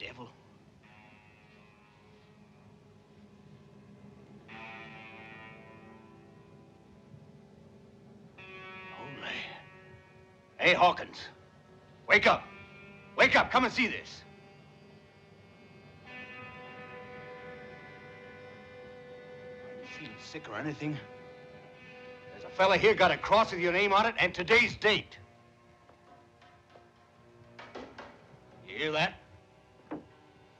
devil. Only. Hey, Hawkins. Wake up. Wake up. Come and see this. Are you feeling sick or anything? There's a fella here got a cross with your name on it and today's date. You hear that?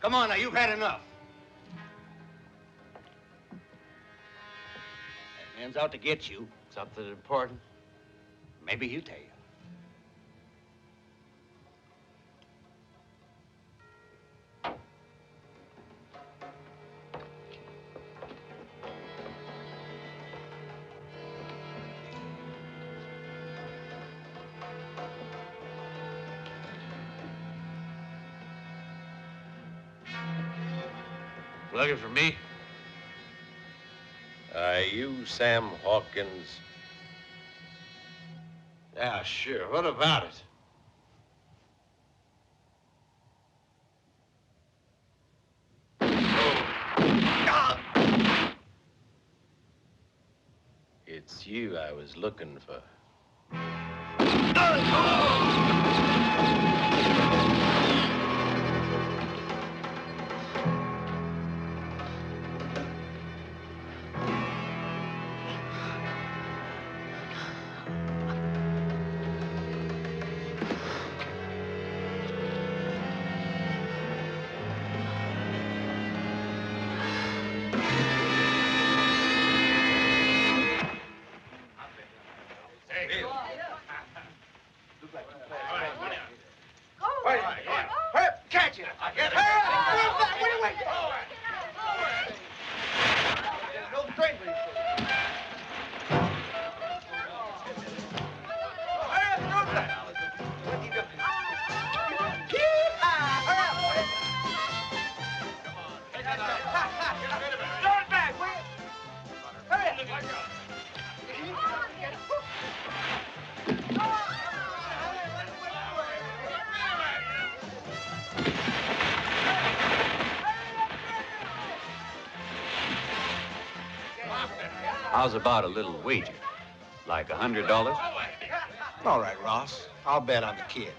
Come on now, you've had enough. That man's out to get you. Something important? Maybe he'll tell you. Looking for me? You Sam Hawkins? Yeah, sure. What about it? It's you I was looking for. How's about a little wager? Like $100? All right, Ross. I'll bet on the kid.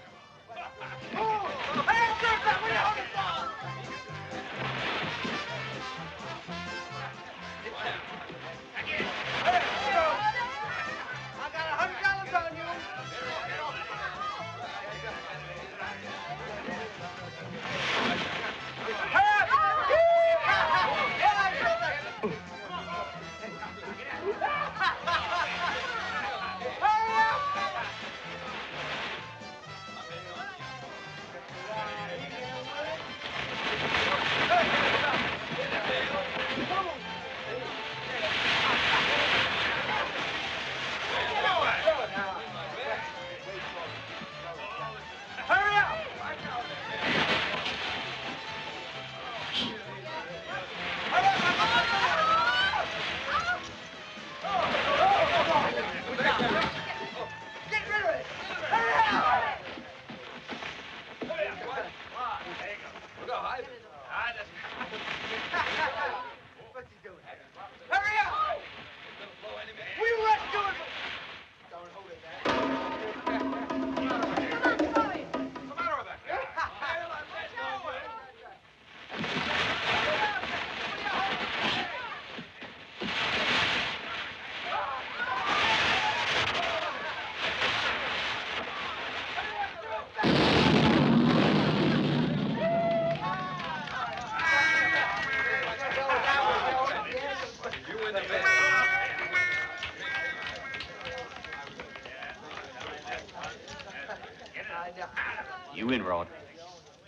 You win, Rod.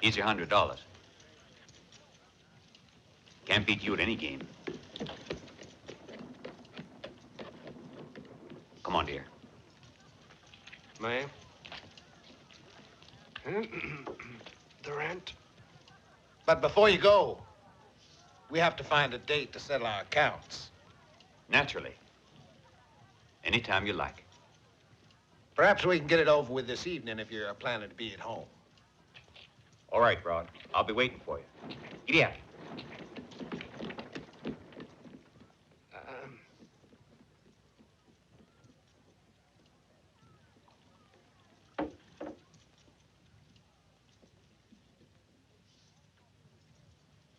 Here's your $100. Can't beat you at any game. Come on, dear. Ma'am? The rent? But before you go, we have to find a date to settle our accounts. Naturally. Anytime you like. Perhaps we can get it over with this evening if you're planning to be at home. All right, Rod. I'll be waiting for you. Giddy up.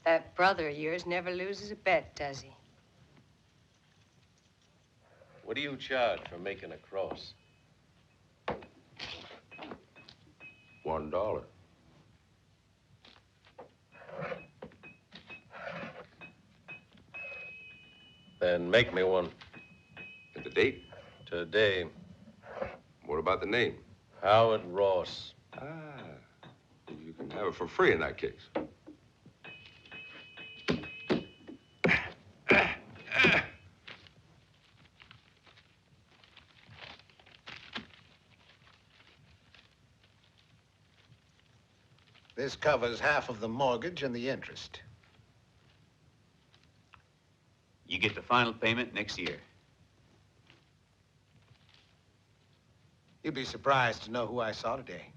That brother of yours never loses a bet, does he? What do you charge for making a cross? $1. Then make me one. And the date? Today. What about the name? Howard Ross. Ah, you can have it for free in that case. This covers half of the mortgage and the interest. You get the final payment next year. You'd be surprised to know who I saw today.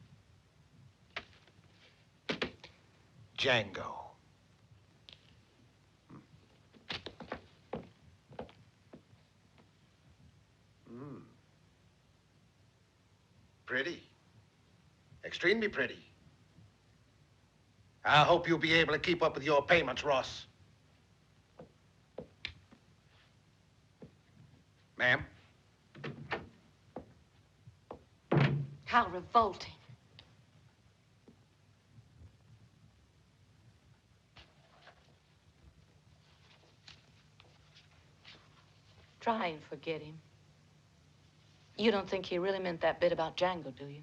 Django. Pretty. Extremely pretty. I hope you'll be able to keep up with your payments, Ross. Ma'am? How revolting. Try and forget him. You don't think he really meant that bit about Django, do you?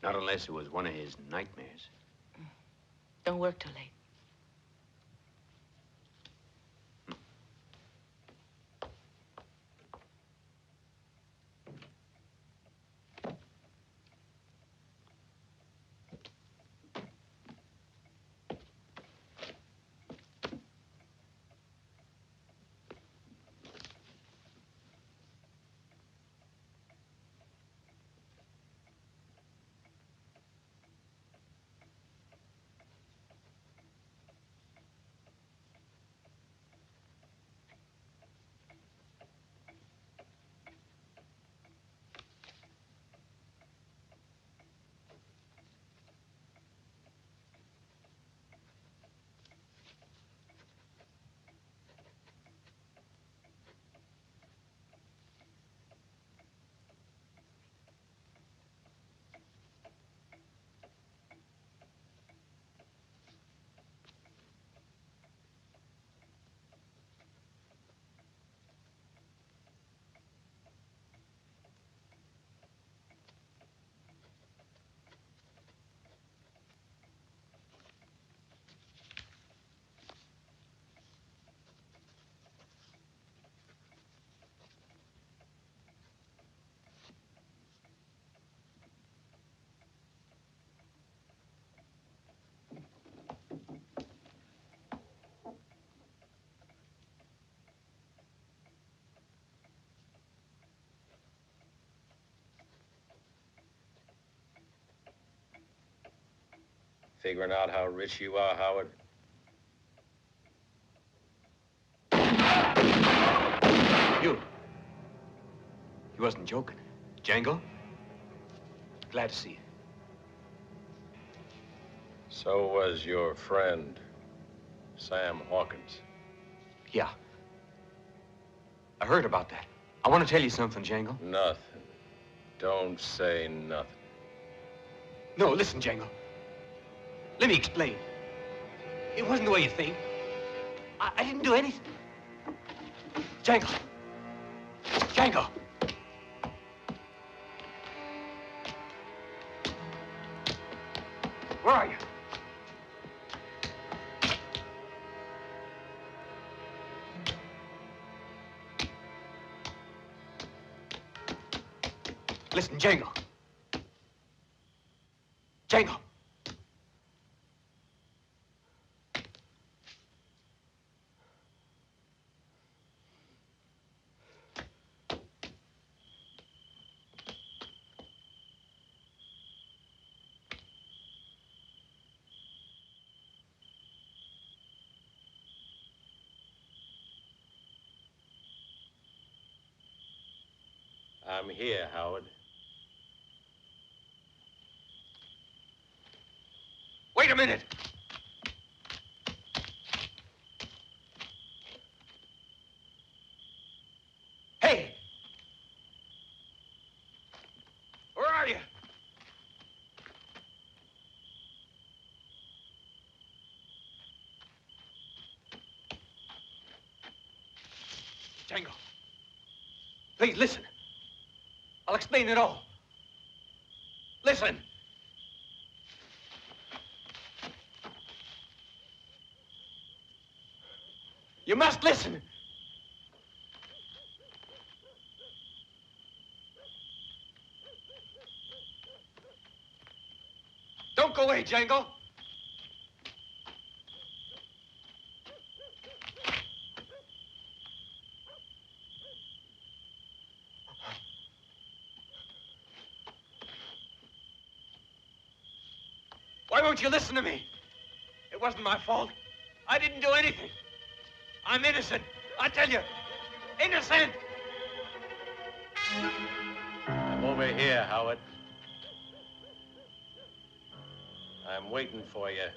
Not unless it was one of his nightmares. Don't work too late. Figuring out how rich you are, Howard? You wasn't joking. Django? Glad to see you. So was your friend, Sam Hawkins. Yeah. I heard about that. I want to tell you something, Django. Nothing. Don't say nothing. No, listen, Django. Let me explain. It wasn't the way you think. I didn't do anything. Django. Django. Where are you? Listen, Django. Django. I'm here, Howard. Wait a minute! Hey! Where are you? Django, please listen. I'll explain it all. Listen. You must listen. Don't go away, Django. Why won't you listen to me? It wasn't my fault. I didn't do anything. I'm innocent. I tell you, innocent. I'm over here, Howard. I'm waiting for you.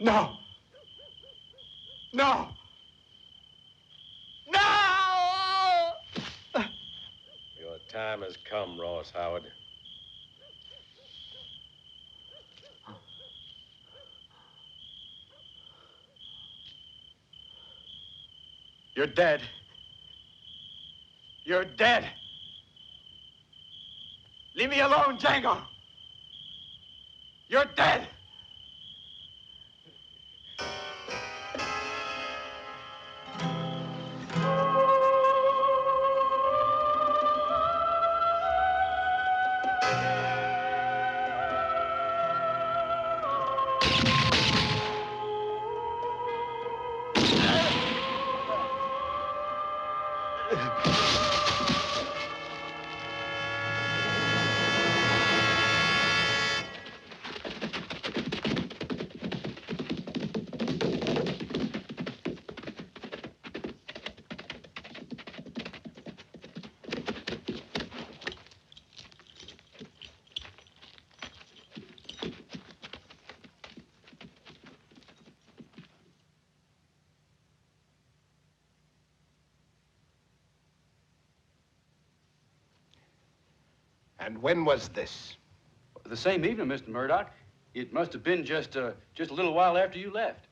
No. No. No! Your time has come, Ross Howard. You're dead. You're dead. Leave me alone, Django. You're dead. And when was this? The same evening, Mr. Murdoch. It must have been just a little while after you left.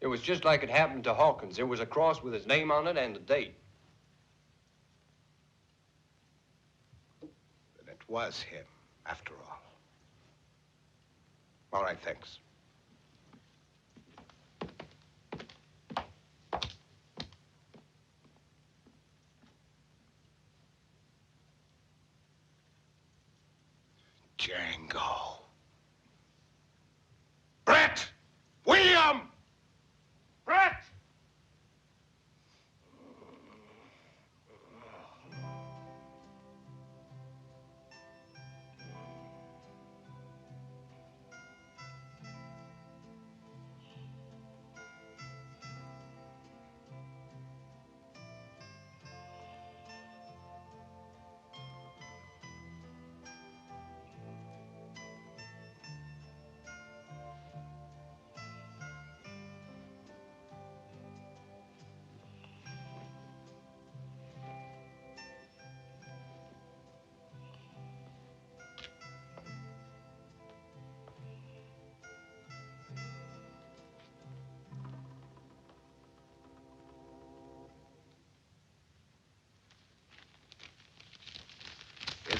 It was just like it happened to Hawkins. There was a cross with his name on it and a date. Then it was him, after all. All right, thanks. Django. Brett! William! Brett!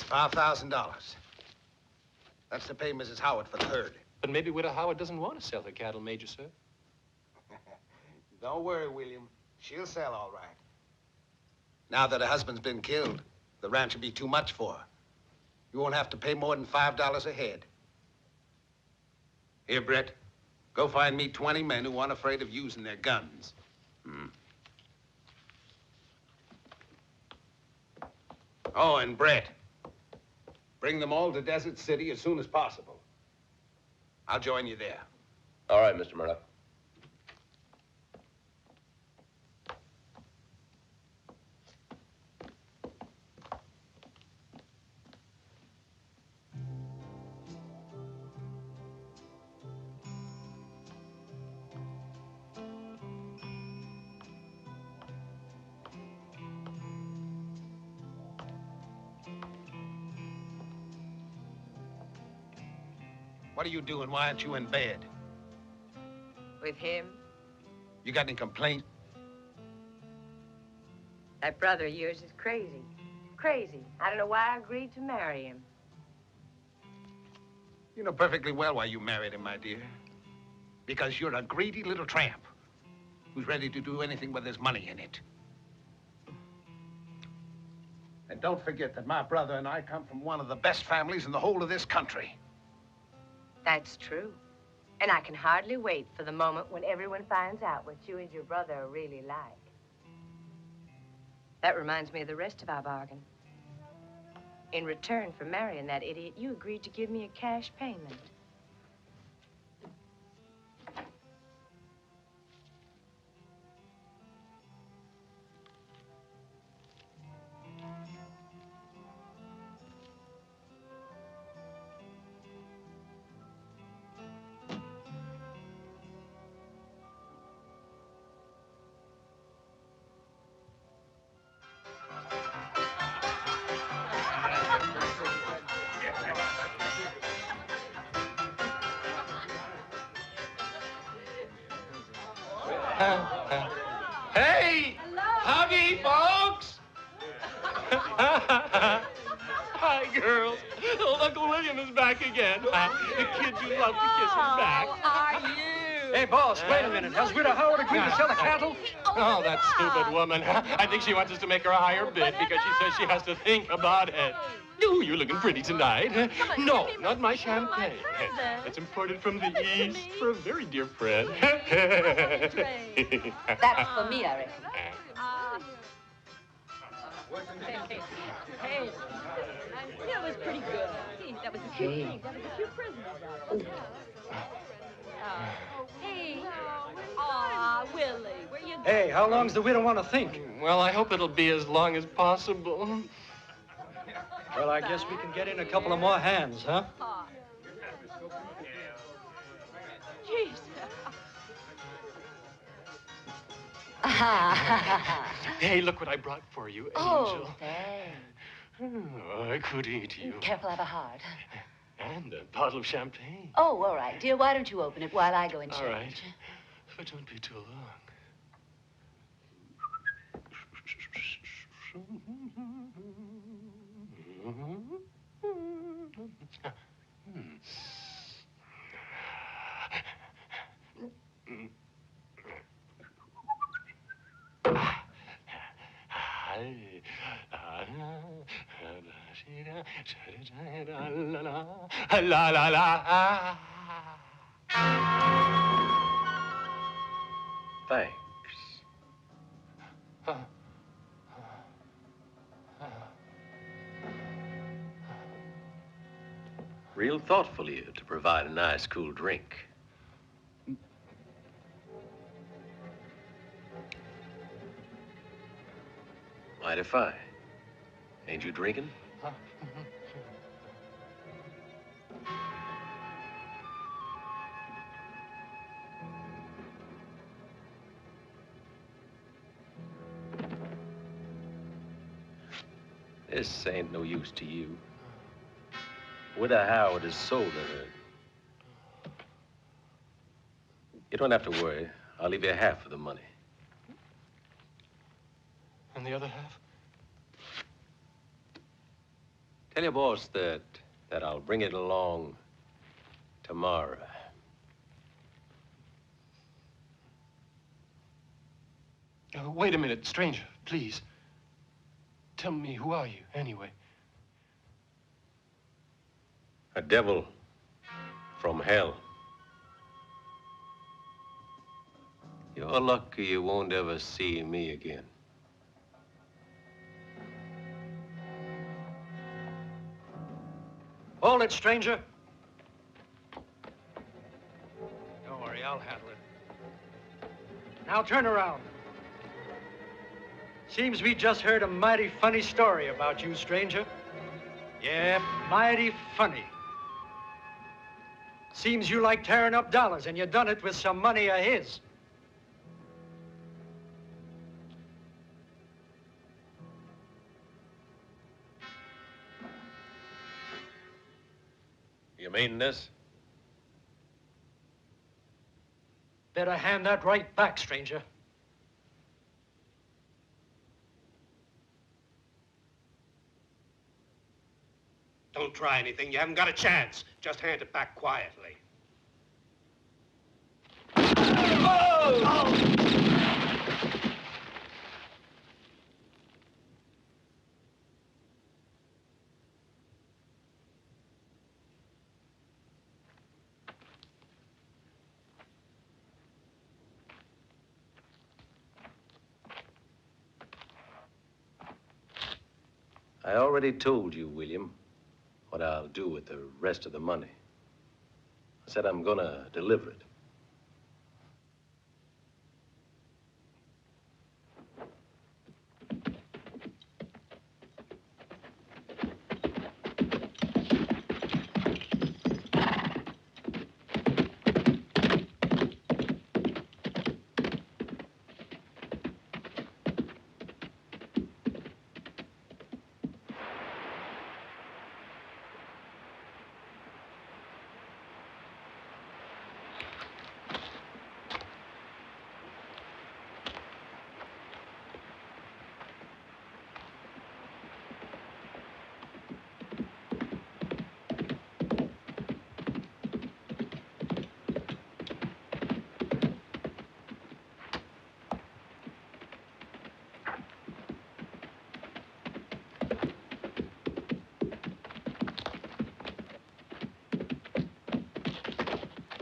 $5,000. That's to pay Mrs. Howard for the herd. But maybe Widow Howard doesn't want to sell her cattle, Major, sir. Don't worry, William. She'll sell all right. Now that her husband's been killed, the ranch will be too much for her. You won't have to pay more than $5 a head. Here, Brett. Go find me 20 men who aren't afraid of using their guns. Oh, and Brett. Bring them all to Desert City as soon as possible. I'll join you there. All right, Mr. Murdoch. What are you doing? Why aren't you in bed? With him? You got any complaint? That brother of yours is crazy. Crazy. I don't know why I agreed to marry him. You know perfectly well why you married him, my dear. Because you're a greedy little tramp who's ready to do anything where there's money in it. And don't forget that my brother and I come from one of the best families in the whole of this country. That's true. And I can hardly wait for the moment when everyone finds out what you and your brother are really like. That reminds me of the rest of our bargain. In return for marrying that idiot, you agreed to give me a cash payment. Hey! Howdy, folks! Hi, girls. Old Uncle William is back again. The kids who love to kiss him back. How are you? Hey, boss, wait a minute. Has Widow Howard agreed to sell the cattle? Oh, that stupid woman. I think she wants us to make her a higher bid because she says she has to think about it. Ooh, you're looking pretty tonight. No, not my champagne. It's imported from the East for a very dear friend. That's for me, I reckon. Hey, that was pretty good. That was a cute thing. That was a cute prisoner. Hey. Aw, Willie, where you going? Hey, how long's the widow want to think? Well, I hope it'll be as long as possible. Well, I guess we can get in a couple of more hands, huh? Jeez. Hey, look what I brought for you, Angel. Oh, thanks. Oh, I could eat you. Careful, I have a heart. And a bottle of champagne. Oh, all right. Dear, why don't you open it while I go and change? All right. But don't be too long. La la la. Thanks. Real thoughtful of you to provide a nice, cool drink. Mind if I? Ain't you drinking? This ain't no use to you. Widow Howard has sold her. You don't have to worry. I'll leave you half of the money. And the other half? Tell your boss that I'll bring it along tomorrow. Wait a minute, stranger, please. Tell me, who are you, anyway? A devil from hell. You're lucky you won't ever see me again. Hold it, stranger. Don't worry, I'll handle it. Now turn around. Seems we just heard a mighty funny story about you, stranger. Yeah, mighty funny. Seems you like tearing up dollars, and you done it with some money of his. You mean this? Better hand that right back, stranger. Don't try anything. You haven't got a chance. Just hand it back quietly. I already told you, William, what I'll do with the rest of the money. I said I'm gonna deliver it.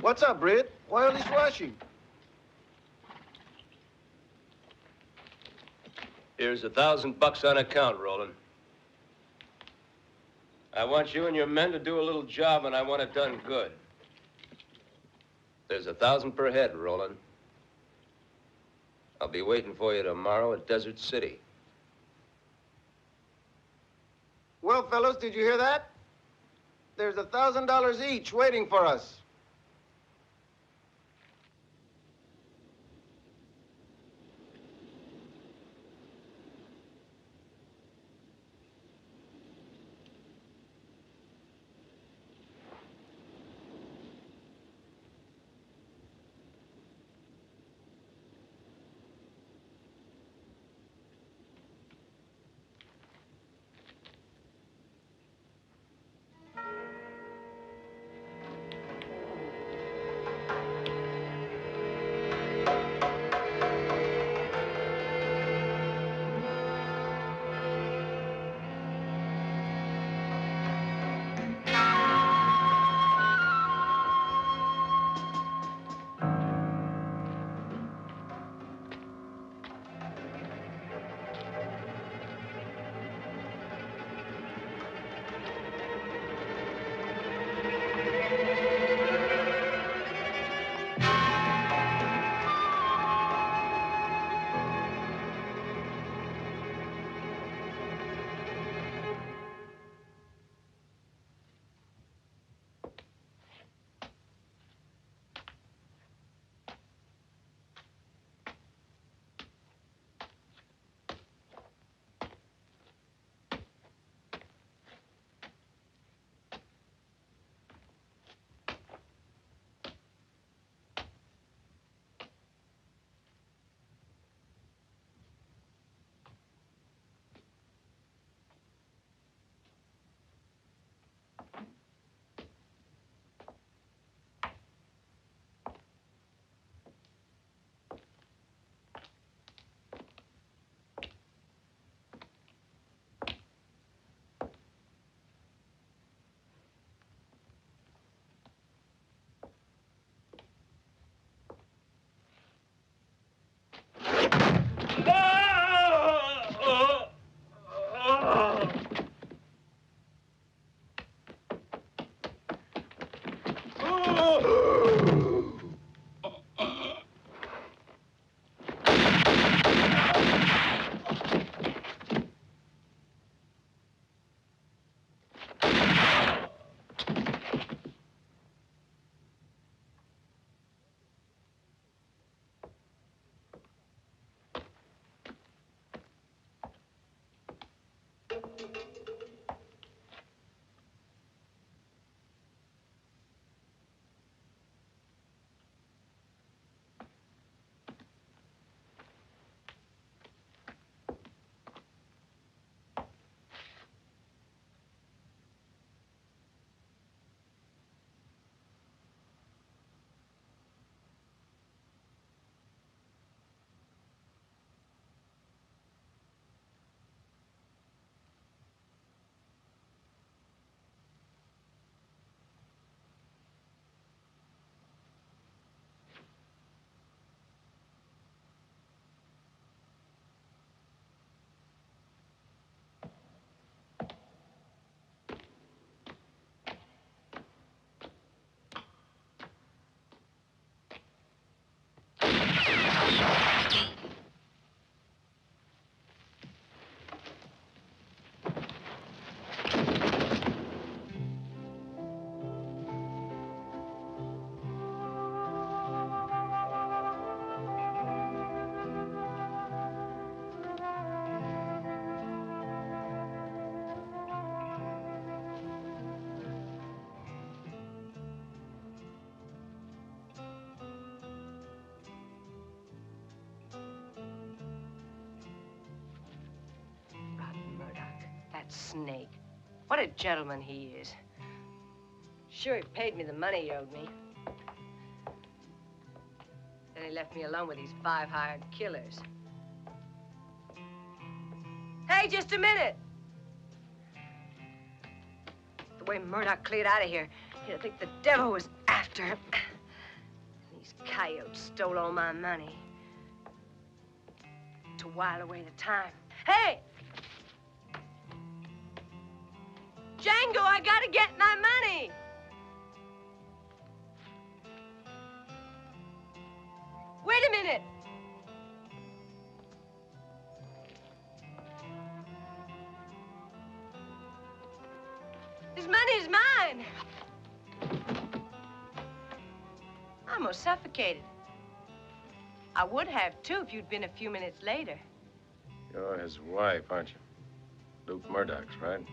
What's up, Britt? Why all this rushing? Here's $1,000 on account, Roland. I want you and your men to do a little job, and I want it done good. There's $1,000 per head, Roland. I'll be waiting for you tomorrow at Desert City. Well, fellows, did you hear that? There's $1,000 each waiting for us. that snake. What a gentleman he is. Sure, he paid me the money he owed me. Then he left me alone with these 5 hired killers. Hey, just a minute! The way Murdoch cleared out of here, you'd think the devil was after him. These coyotes stole all my money to while away the time. Hey! Django, I gotta get my money! Wait a minute! This money is mine! I'm almost suffocated. I would have, too, if you'd been a few minutes later. You're his wife, aren't you? Luke Murdoch's, right?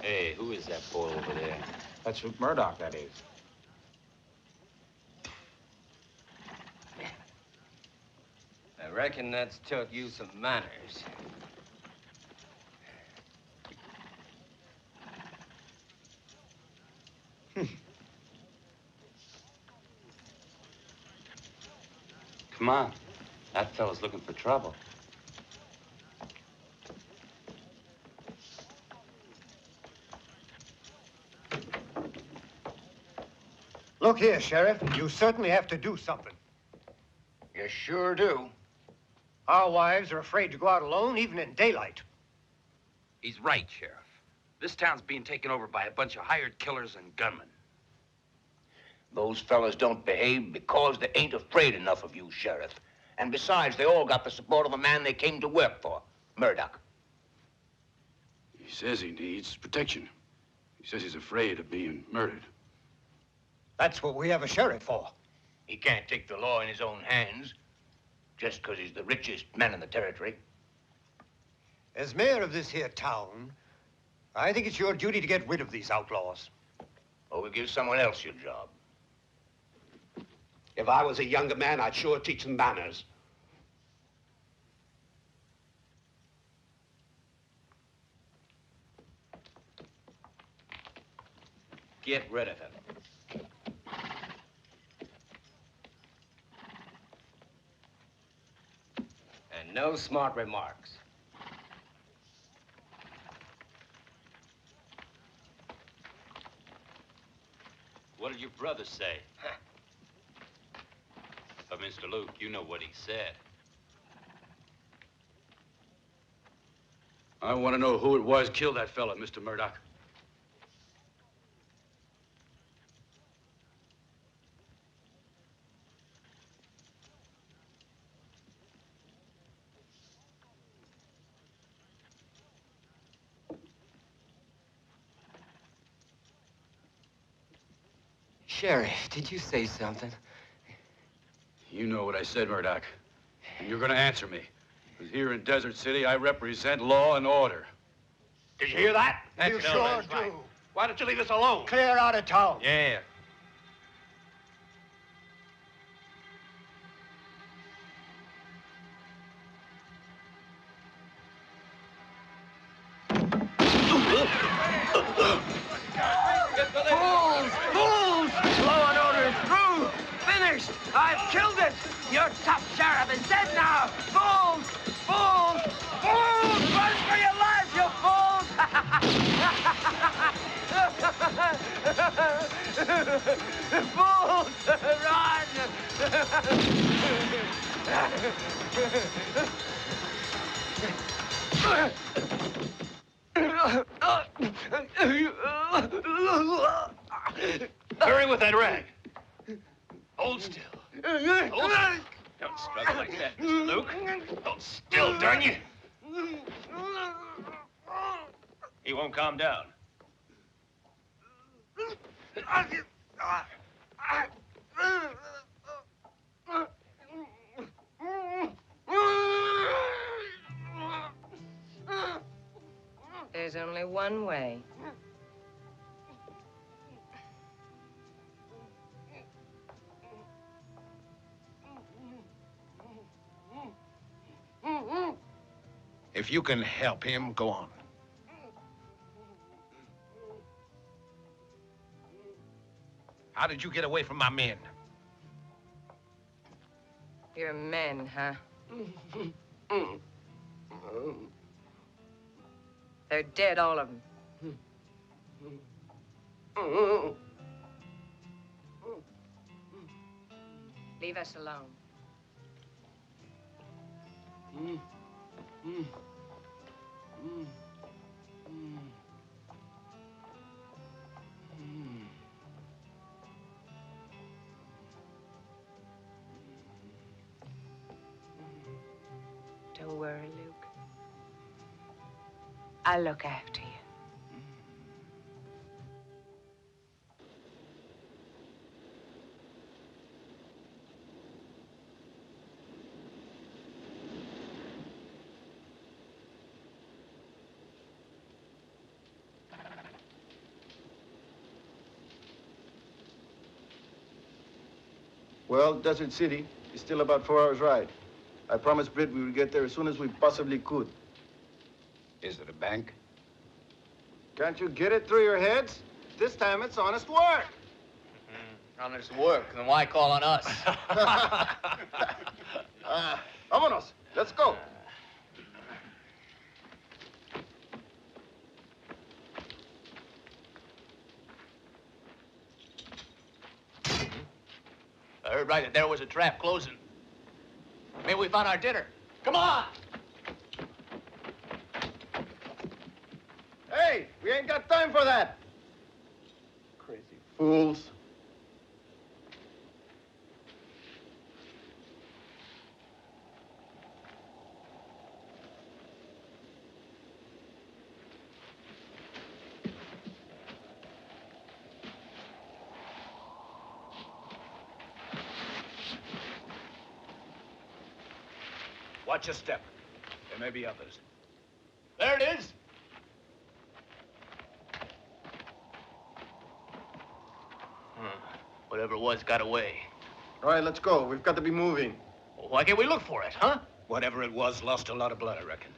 Hey, who is that boy over there? That's Luke Murdoch, that is. I reckon that's taught you some manners. Come on. That fella's looking for trouble. Look here, Sheriff. You certainly have to do something. You sure do. Our wives are afraid to go out alone, even in daylight. He's right, Sheriff. This town's being taken over by a bunch of hired killers and gunmen. Those fellas don't behave because they ain't afraid enough of you, Sheriff. And besides, they all got the support of the man they came to work for, Murdoch. He says he needs protection. He says he's afraid of being murdered. That's what we have a sheriff for. He can't take the law in his own hands just because he's the richest man in the territory. As mayor of this here town, I think it's your duty to get rid of these outlaws. Or we'll give someone else your job. If I was a younger man, I'd sure teach them manners. Get rid of him. And no smart remarks. What did your brother say? But, Mr. Luke, you know what he said. I want to know who it was killed that fella, Mr. Murdoch. Sheriff, did you say something? You know what I said, Murdoch. And you're going to answer me. Because here in Desert City, I represent law and order. Did you hear that? You sure do. Right. Why don't you leave us alone? Clear out of town. Yeah. Fools! Law and order is through! Finished! I've killed it! Your tough sheriff is dead now! Fools! Fools! Fools! Run for your lives, you fools! Fools, run! Hurry with that rag. Hold still. Hold still. Don't struggle like that, Mr. Luke. Hold still, darn you. He won't calm down. There's only one way. If you can help him, go on. How did you get away from my men? You're men, huh? They're dead, all of them. Leave us alone. Don't worry, Luke. I'll look after you. Well, Desert City is still about 4 hours' ride. I promised Britt we would get there as soon as we possibly could. Is it a bank? Can't you get it through your heads? This time it's honest work. Honest work, then why call on us? Vámonos. Let's go. I heard right that there was a trap closing. Maybe we found our dinner. Come on! Hey, we ain't got time for that. Crazy fools. Watch your step. There may be others. There it is. Whatever it was got away. All right, let's go. We've got to be moving. Well, why can't we look for it, huh? Whatever it was, lost a lot of blood, I reckon.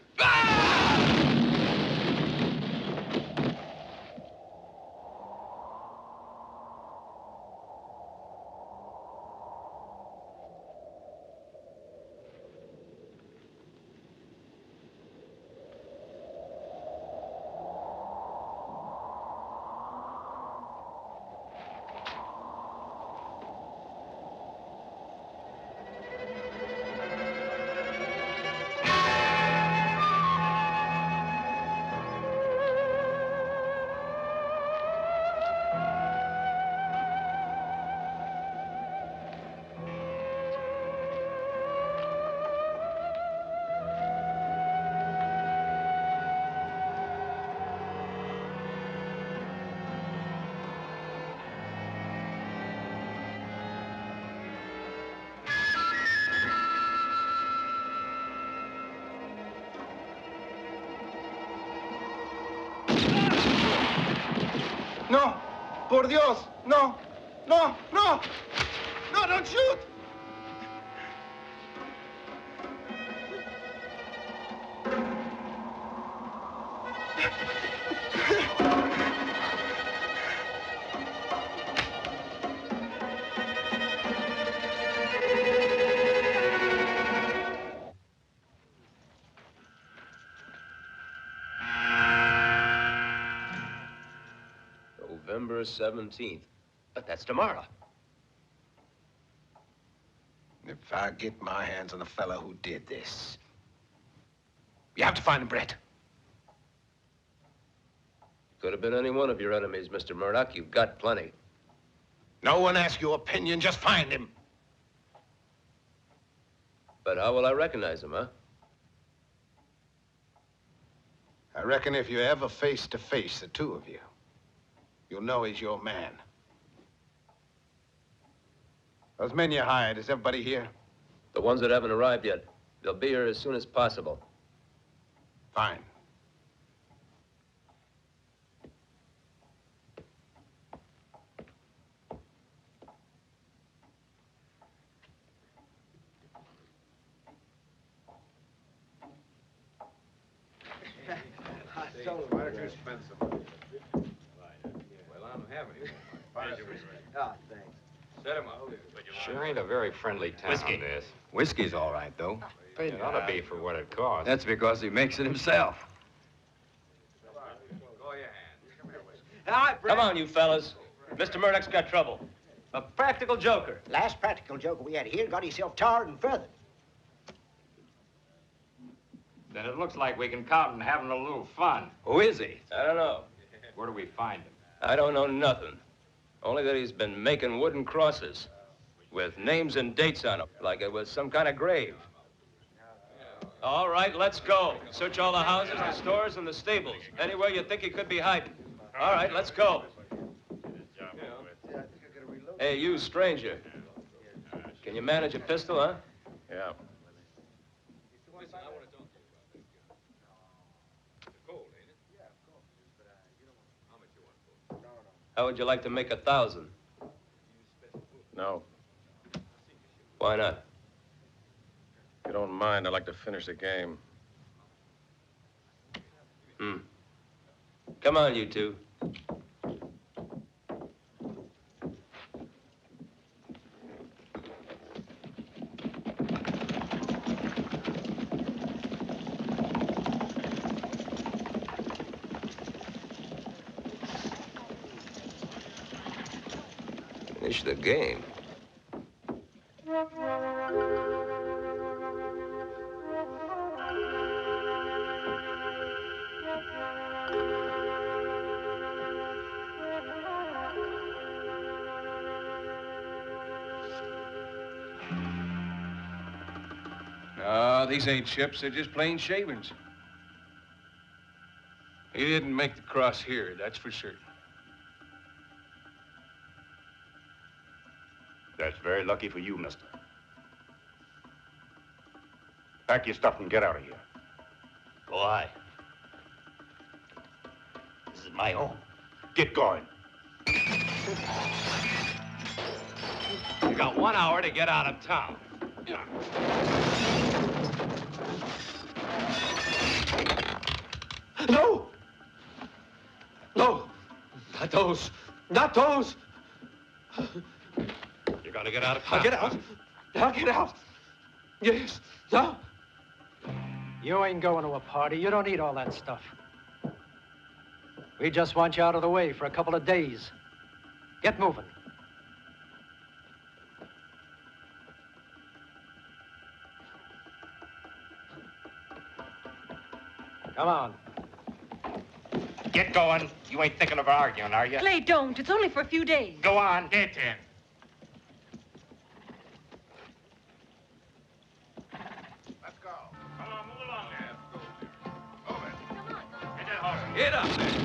No! Por Dios! No! No! No! No, don't shoot! November 17th. But that's tomorrow. If I get my hands on the fellow who did this, you have to find him, Brett. Could have been any one of your enemies, Mr. Murdoch. You've got plenty. No one asks your opinion, just find him. But how will I recognize him, huh? I reckon if you're ever face to face, the two of you, you'll know he's your man. Those men you hired, is everybody here? The ones that haven't arrived yet. They'll be here as soon as possible. Fine. Why don't you spend some money? Well, I don't have any more. Oh, thanks. Set him up. Sure ain't a very friendly town, Whiskey. this. Whiskey's all right, though. It ought to be for what it costs. That's because he makes it himself. All right, Brett. Come on, you fellas. Mr. Murdoch's got trouble. A practical joker. Last practical joker we had here got himself tarred and feathered. Then it looks like we can count on having a little fun. Who is he? I don't know. Where do we find him? I don't know nothing. Only that he's been making wooden crosses with names and dates on them, like it was some kind of grave. All right, let's go. Search all the houses, the stores, and the stables. Anywhere you think he could be hiding. All right, let's go. Hey, you stranger. Can you manage a pistol, huh? Yeah. How would you like to make 1,000? No. Why not? If you don't mind, I'd like to finish the game. Come on, you two. Finish the game. No, these ain't chips. They're just plain shavings. He didn't make the cross here, that's for certain. That's very lucky for you, mister. Pack your stuff and get out of here. Go ahead. This is my home. Get going. You got 1 hour to get out of town. No! No! Not those! Not those! You're gonna get out of town. I'll get out. I'll get out. Yes. No. You ain't going to a party. You don't need all that stuff. We just want you out of the way for a couple of days. Get moving. Come on. Get going. You ain't thinking of arguing, are you? Clay, don't. It's only for a few days. Go on, get in. Let's go. Come on, move along there. Move it. Come on. Get that horse. Get up there.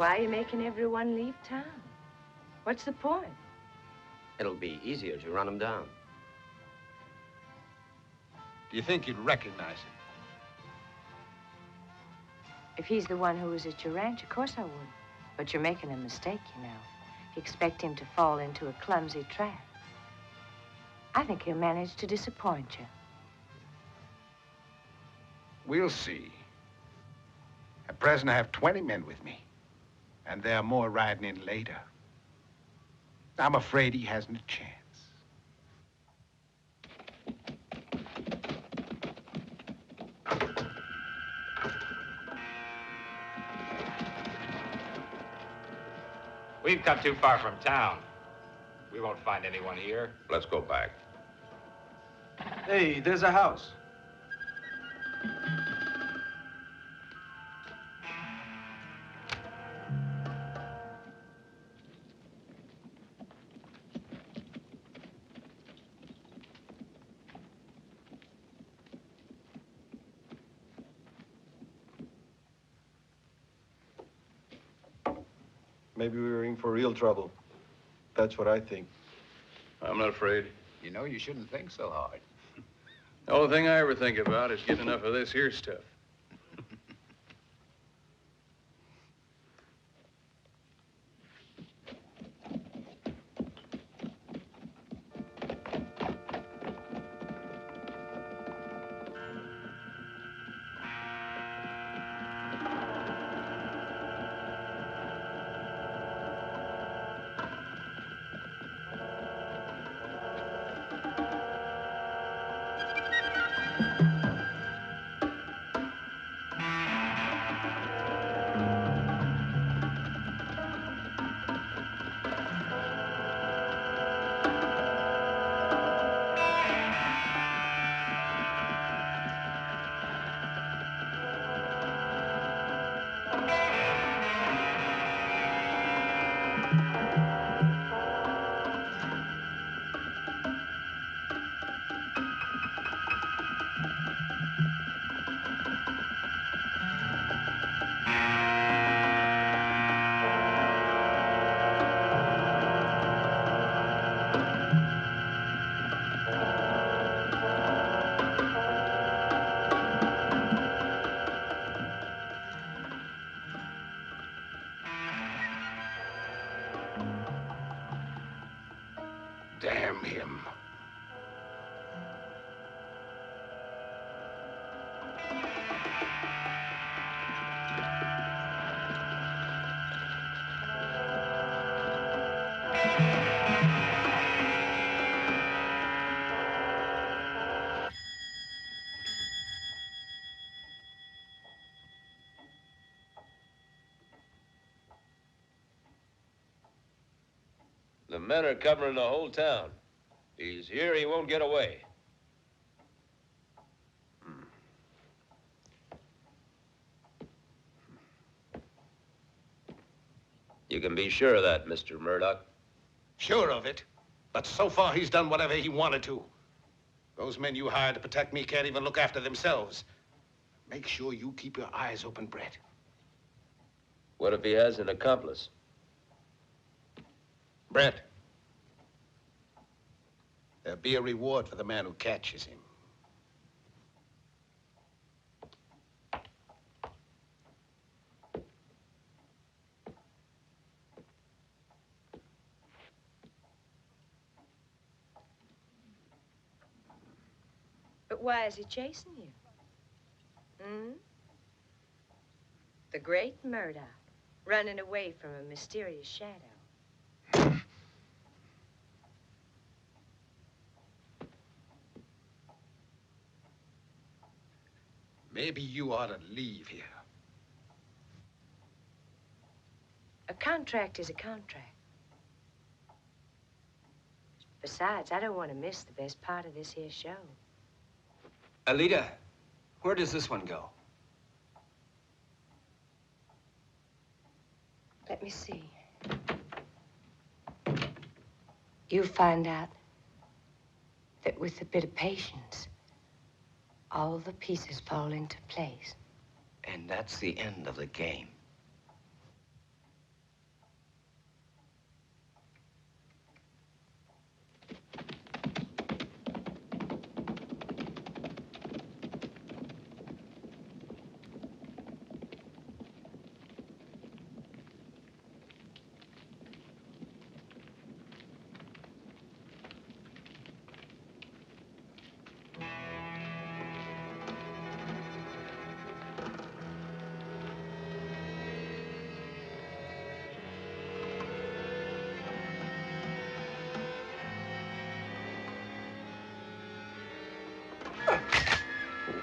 Why are you making everyone leave town? What's the point? It'll be easier to run him down. Do you think you'd recognize him? If he's the one who was at your ranch, of course I would. But you're making a mistake, you know. If you expect him to fall into a clumsy trap. I think he'll manage to disappoint you. We'll see. At present, I have 20 men with me. And there are more riding in later. I'm afraid he hasn't a chance. We've come too far from town. We won't find anyone here. Let's go back. Hey, there's a house. Maybe we were in for real trouble. That's what I think. I'm not afraid. You know, you shouldn't think so hard. The only thing I ever think about is getting enough of this here stuff. Damn him. The men are covering the whole town. He's here, he won't get away. You can be sure of that, Mr. Murdoch. Sure of it. But so far, he's done whatever he wanted to. Those men you hired to protect me can't even look after themselves. Make sure you keep your eyes open, Brett. What if he has an accomplice? Brett, there'll be a reward for the man who catches him. But why is he chasing you? Hmm? The great Murdoch, running away from a mysterious shadow. Maybe you ought to leave here. A contract is a contract. Besides, I don't want to miss the best part of this here show. Alita, where does this one go? Let me see. You find out that with a bit of patience, all the pieces fall into place. And that's the end of the game.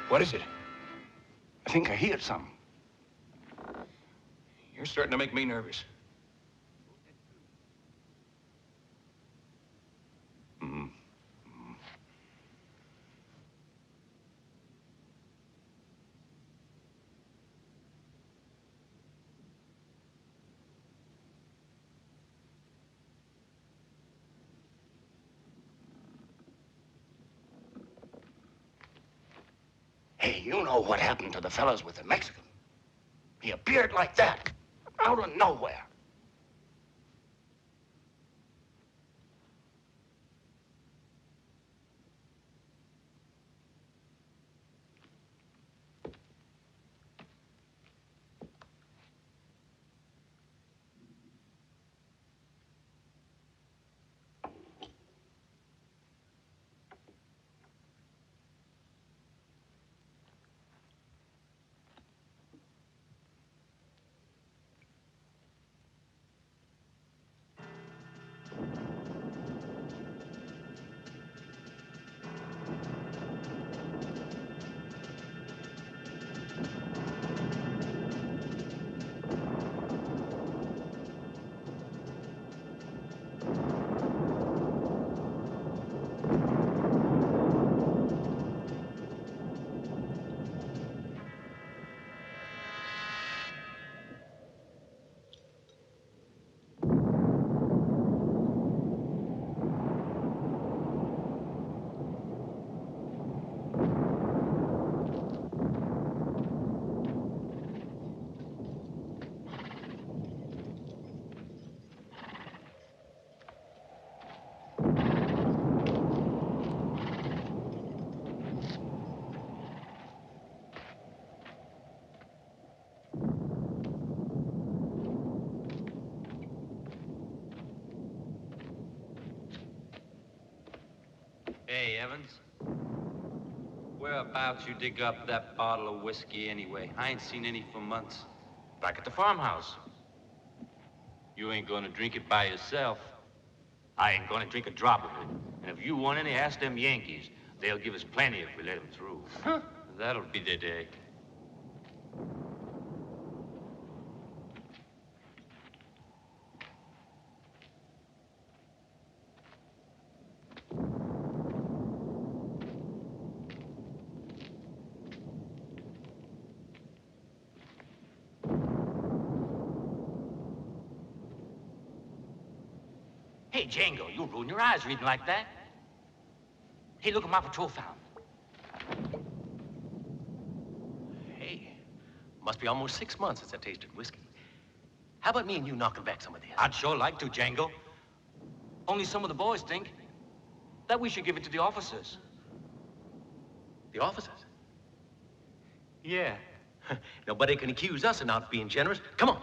What is it? I think I hear something. You're starting to make me nervous. Hey, you know what happened to the fellas with the Mexican? He appeared like that, out of nowhere. Hey, Evans. Whereabouts you dig up that bottle of whiskey anyway? I ain't seen any for months. Back at the farmhouse. You ain't gonna drink it by yourself. I ain't gonna drink a drop of it. And if you want any, ask them Yankees. They'll give us plenty if we let them through. That'll be the day. Hey, Django, you'll ruin your eyes reading like that. Hey, look at my patrol found. Hey, must be almost 6 months since I tasted whiskey. How about me and you knocking back some of this? I'd sure like to, Django. Only some of the boys think that we should give it to the officers. The officers? Yeah. Nobody can accuse us of not being generous. Come on.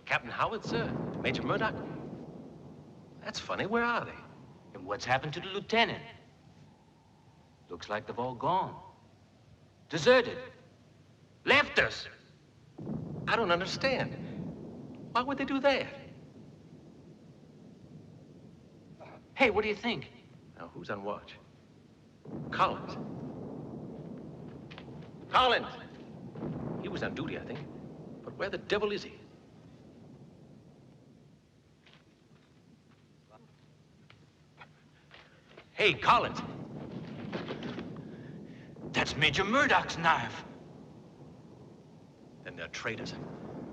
Captain Howard, sir. Major Murdoch. That's funny. Where are they? And what's happened to the lieutenant? Looks like they've all gone. Deserted. Left us. I don't understand. Why would they do that? Hey, what do you think? Now, who's on watch? Collins. Collins! He was on duty, I think. But where the devil is he? Hey, Collins. That's Major Murdoch's knife. Then they're traitors.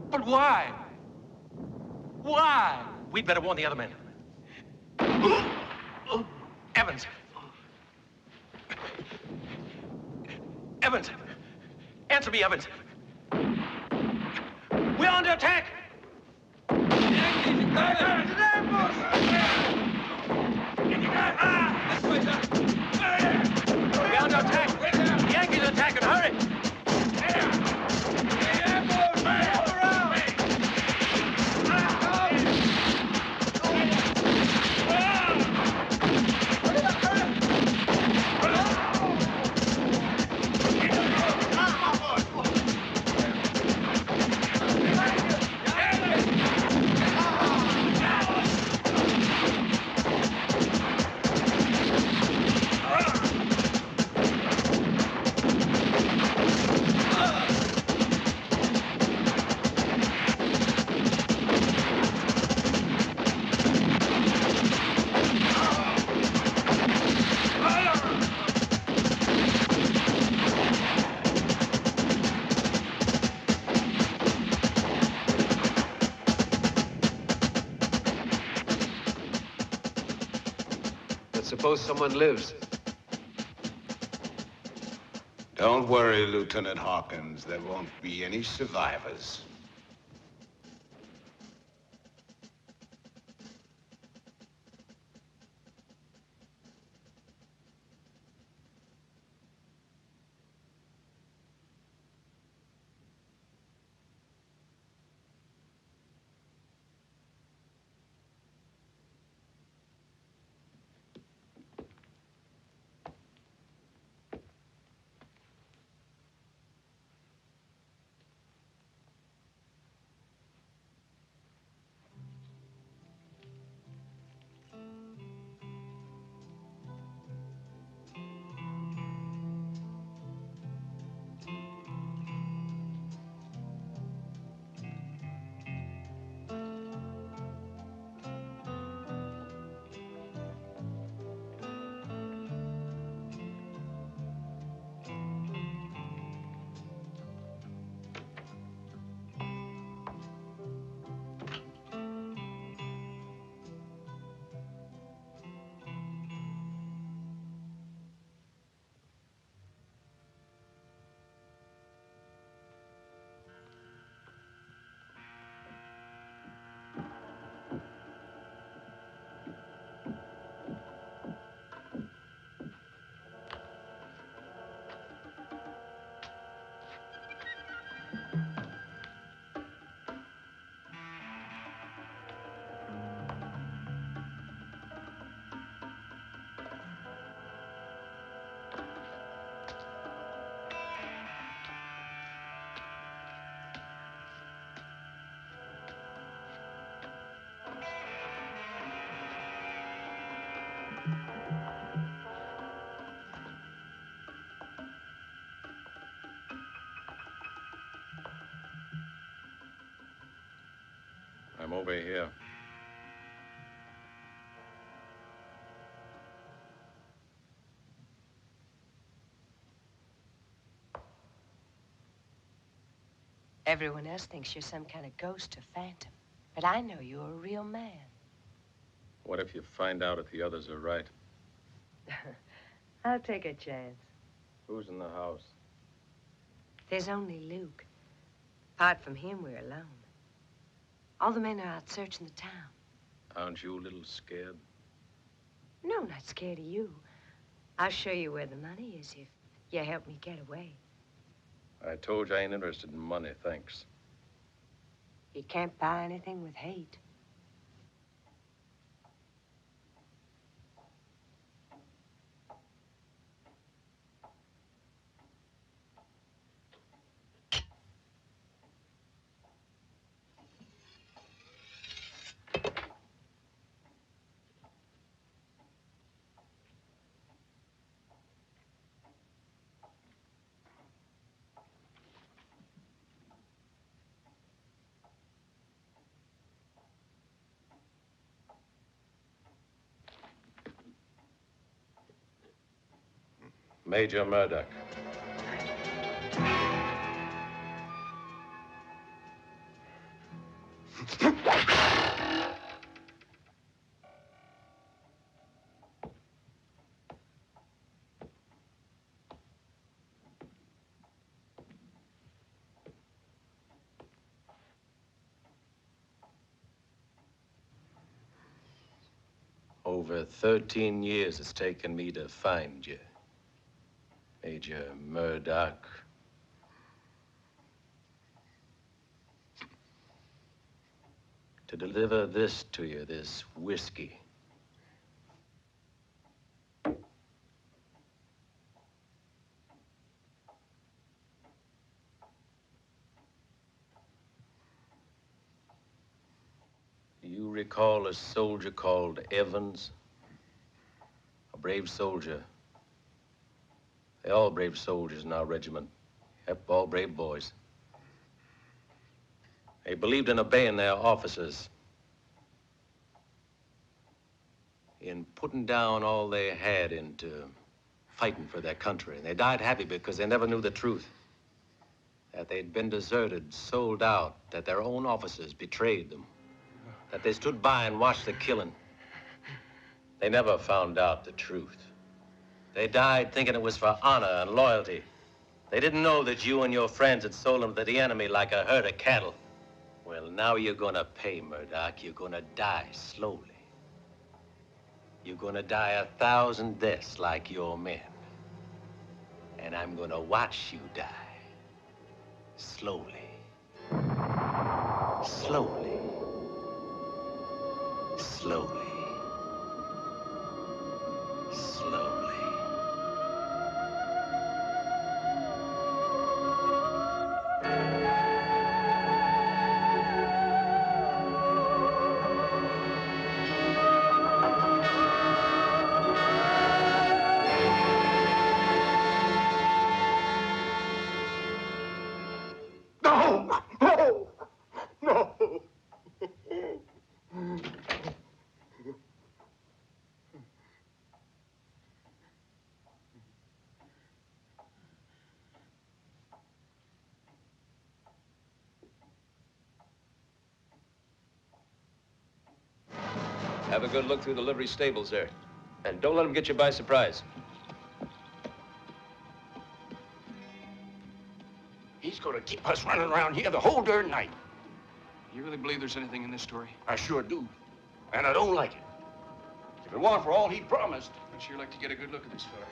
But why? Why? We'd better warn the other men. Evans. Evans. Answer me, Evans. We're under attack. We're under attack. The Yankees are attacking. Hurry. But suppose someone lives. Don't worry, Lieutenant Hawkins. There won't be any survivors. I'm over here. Everyone else thinks you're some kind of ghost or phantom. But I know you're a real man. What if you find out if the others are right? I'll take a chance. Who's in the house? There's only Luke. Apart from him, we're alone. All the men are out searching the town. Aren't you a little scared? No, not scared of you. I'll show you where the money is if you help me get away. I told you I ain't interested in money, thanks. You can't buy anything with hate. Major Murdoch. Over 13 years it's taken me to find you, Major Murdoch. To deliver this to you, this whiskey. Do you recall a soldier called Evans? A brave soldier. They're all brave soldiers in our regiment. Yep, all brave boys. They believed in obeying their officers, in putting down all they had into fighting for their country. And they died happy because they never knew the truth. That they'd been deserted, sold out, that their own officers betrayed them. That they stood by and watched the killing. They never found out the truth. They died thinking it was for honor and loyalty. They didn't know that you and your friends had sold them to the enemy like a herd of cattle. Well, now you're gonna pay, Murdoch. You're gonna die slowly. You're gonna die 1,000 deaths like your men. And I'm gonna watch you die. Slowly. Slowly. Slowly. Slowly. No! No! No! Have a good look through the livery stables there. And don't let them get you by surprise. He's gonna keep us running around here the whole darn night. You really believe there's anything in this story? I sure do. And I don't like it. If it weren't for all he promised. I'd sure like to get a good look at this fella.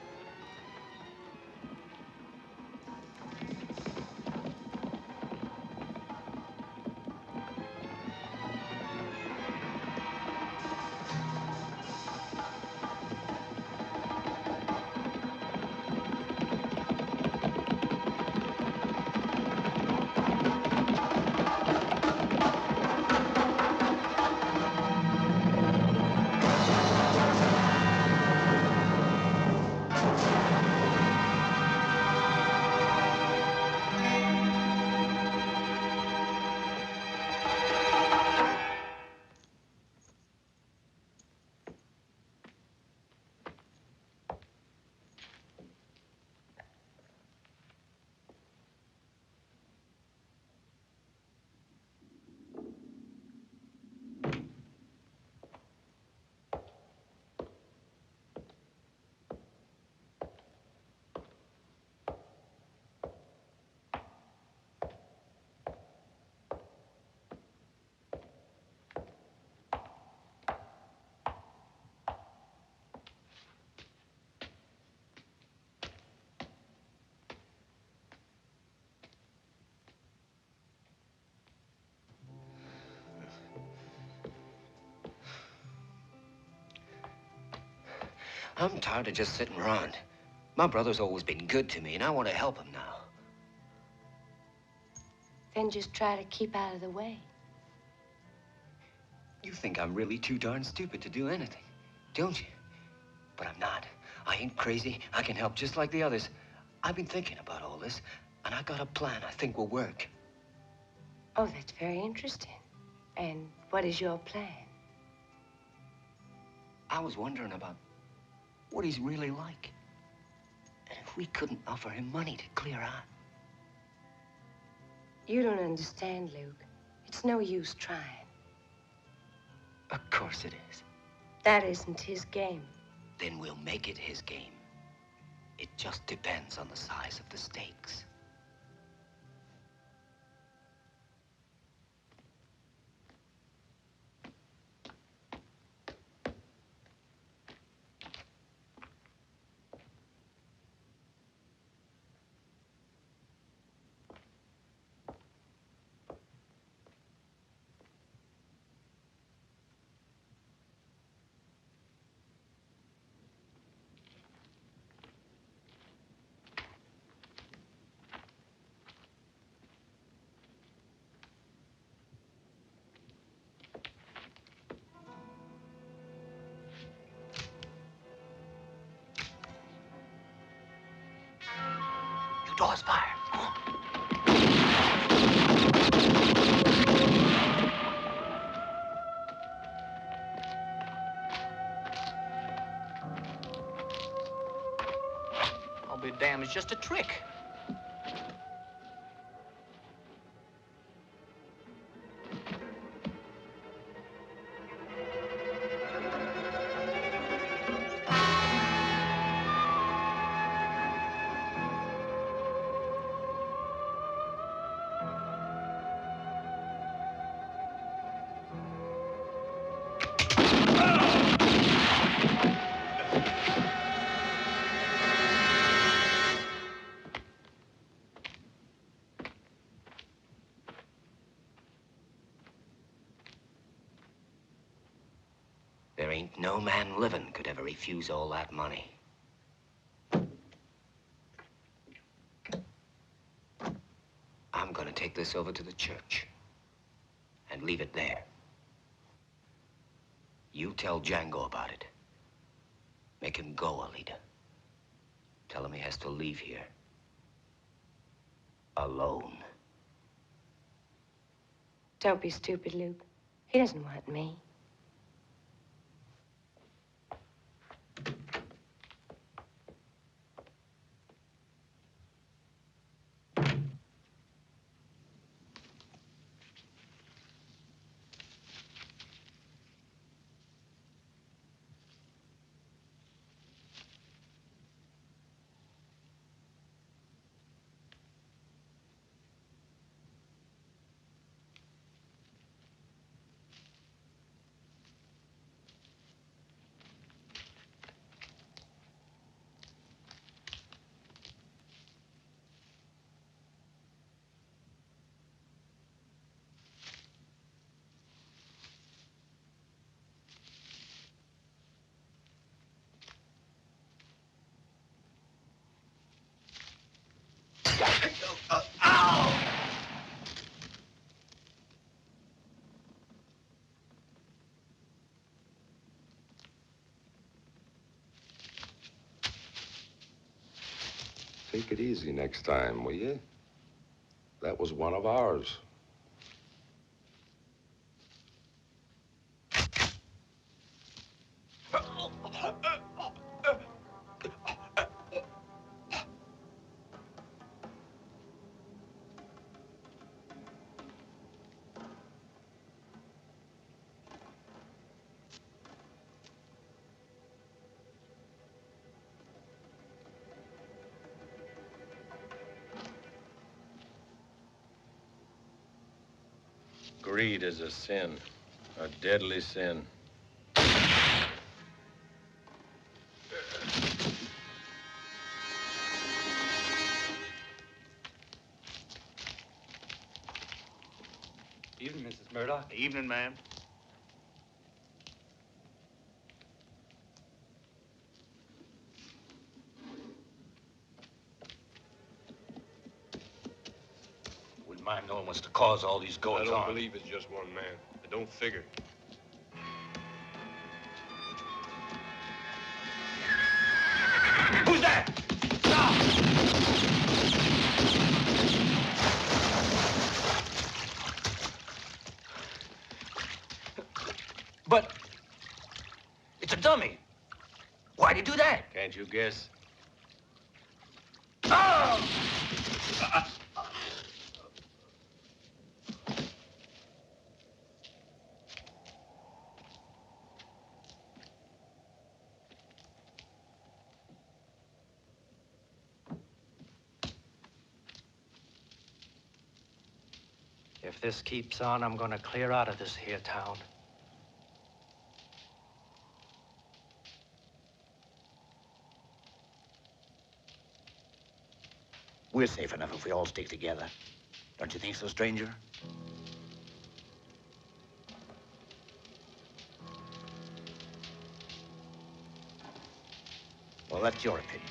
I'm tired of just sitting around. My brother's always been good to me, and I want to help him now. Then just try to keep out of the way. You think I'm really too darn stupid to do anything, don't you? But I'm not. I ain't crazy. I can help just like the others. I've been thinking about all this, and I got a plan I think will work. Oh, that's very interesting. And what is your plan? I was wondering about what he's really like. And if we couldn't offer him money to clear out. You don't understand, Luke. It's no use trying. Of course it is. That isn't his game. Then we'll make it his game. It just depends on the size of the stakes. Door's fired. Come on. I'll be damned, it's just a trick. ain't no man living could ever refuse all that money. I'm gonna take this over to the church and leave it there. You tell Django about it. Make him go, Alita. Tell him he has to leave here. Alone. Don't be stupid, Luke. He doesn't want me. Take it easy next time, will you? That was one of ours. Greed is a sin, a deadly sin. Evening, Mrs. Murdoch. Evening, ma'am. Wouldn't mind knowing what's the cause of all these goings on. I don't believe it's just one man. It don't figure. Who's that? Stop! But it's a dummy. Why'd he do that? Can't you guess? Oh! If this keeps on, I'm gonna clear out of this here town. We're safe enough if we all stick together. Don't you think so, stranger? Well, that's your opinion.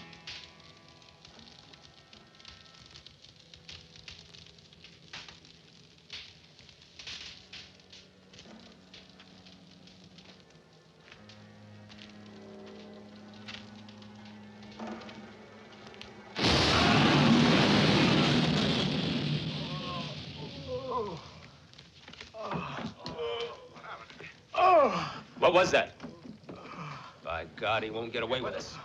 What was that? By God, he won't get away with this.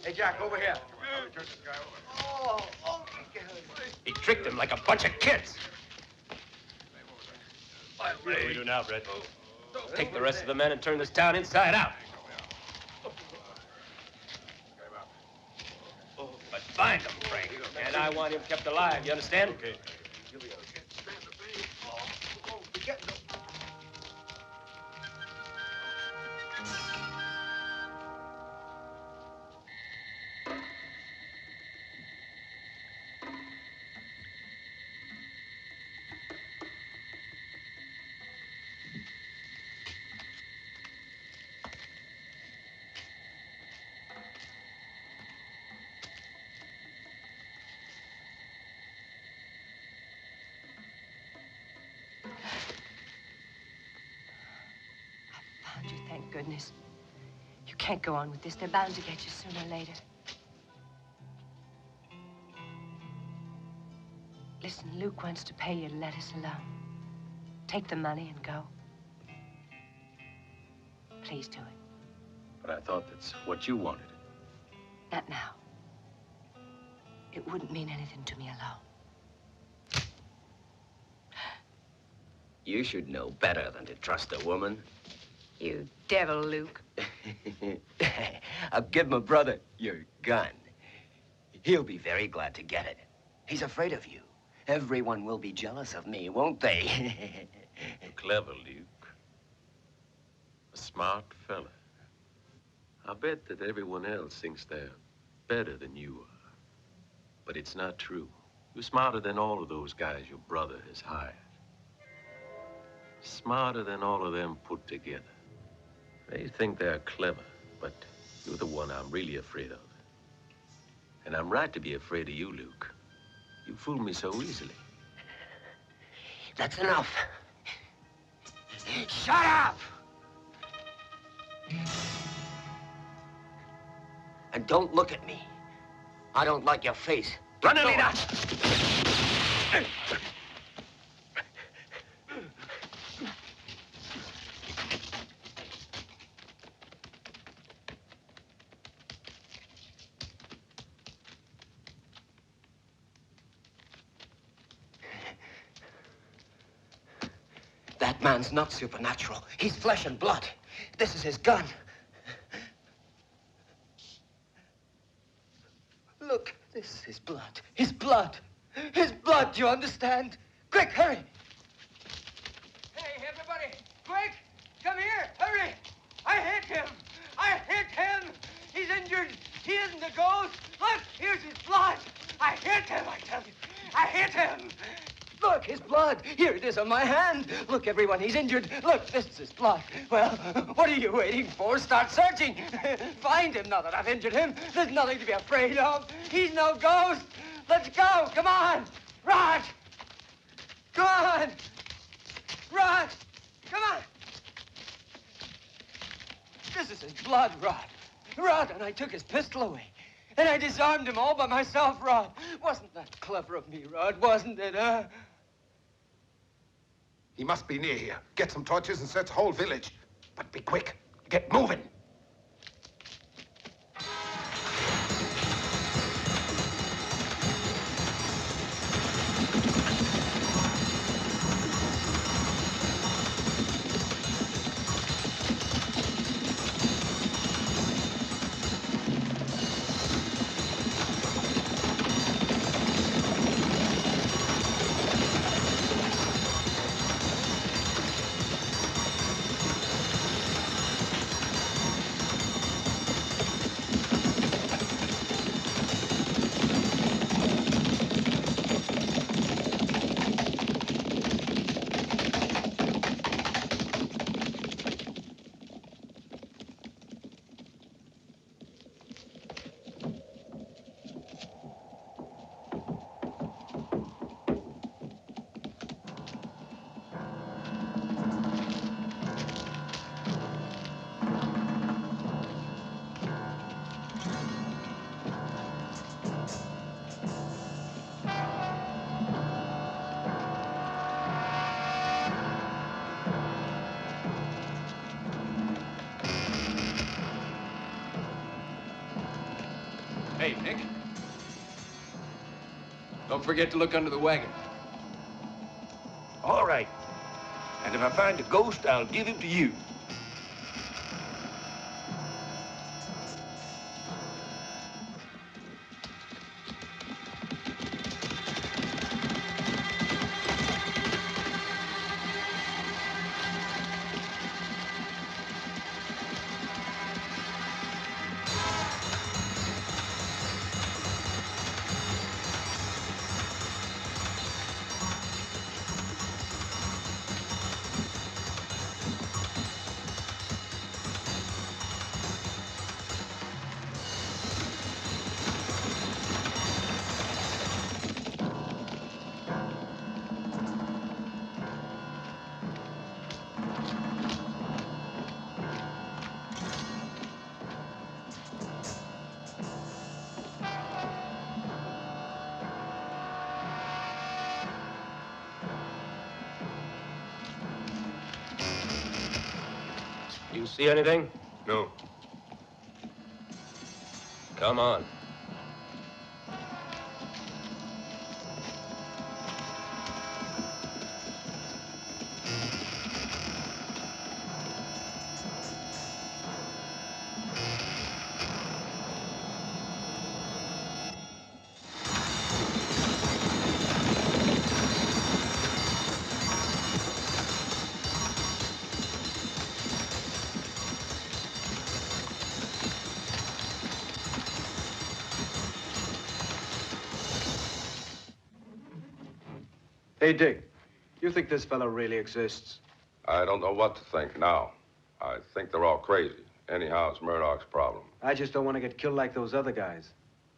Hey, Jack, over here. He tricked him like a bunch of kids. What do we do now, Brett? Take the rest of the men and turn this town inside out. But find him, Frank. And I want him kept alive, you understand? Okay. goodness. You can't go on with this. They're bound to get you sooner or later. Listen, Luke wants to pay you to let us alone. Take the money and go. Please do it. But I thought that's what you wanted. Not now. It wouldn't mean anything to me alone. You should know better than to trust a woman. You devil, Luke. I'll give my brother your gun. He'll be very glad to get it. He's afraid of you. Everyone will be jealous of me, won't they? You're clever, Luke. A smart fella. I bet that everyone else thinks they're better than you are. But it's not true. You're smarter than all of those guys your brother has hired. Smarter than all of them put together. They think they're clever, but you're the one I'm really afraid of. And I'm right to be afraid of you, Luke. You fool me so easily. That's enough. Shut up! And don't look at me. I don't like your face. Run, Alita! That man's not supernatural. He's flesh and blood. This is his gun. Look, this is his blood. His blood. His blood, do you understand? Quick, hurry! Hey, everybody, quick! Come here, hurry! I hit him! I hit him! He's injured. He isn't a ghost. Look, here's his blood. I hit him, I tell you. I hit him! Look, his blood. Here it is on my hand. Look, everyone, he's injured. Look, this is his blood. Well, what are you waiting for? Start searching. Find him now that I've injured him. There's nothing to be afraid of. He's no ghost. Let's go. Come on. Rod. Come on. Rod. Come on. This is his blood, Rod. Rod, and I took his pistol away. And I disarmed him all by myself, Rod. Wasn't that clever of me, Rod? Wasn't it, huh? He must be near here. Get some torches and search the whole village. But be quick. Get moving. Hey, Nick. Don't forget to look under the wagon. All right. And if I find a ghost, I'll give him to you. You see anything? No. Come on. Hey, Dick, you think this fellow really exists? I don't know what to think now. I think they're all crazy. Anyhow, it's Murdoch's problem. I just don't want to get killed like those other guys.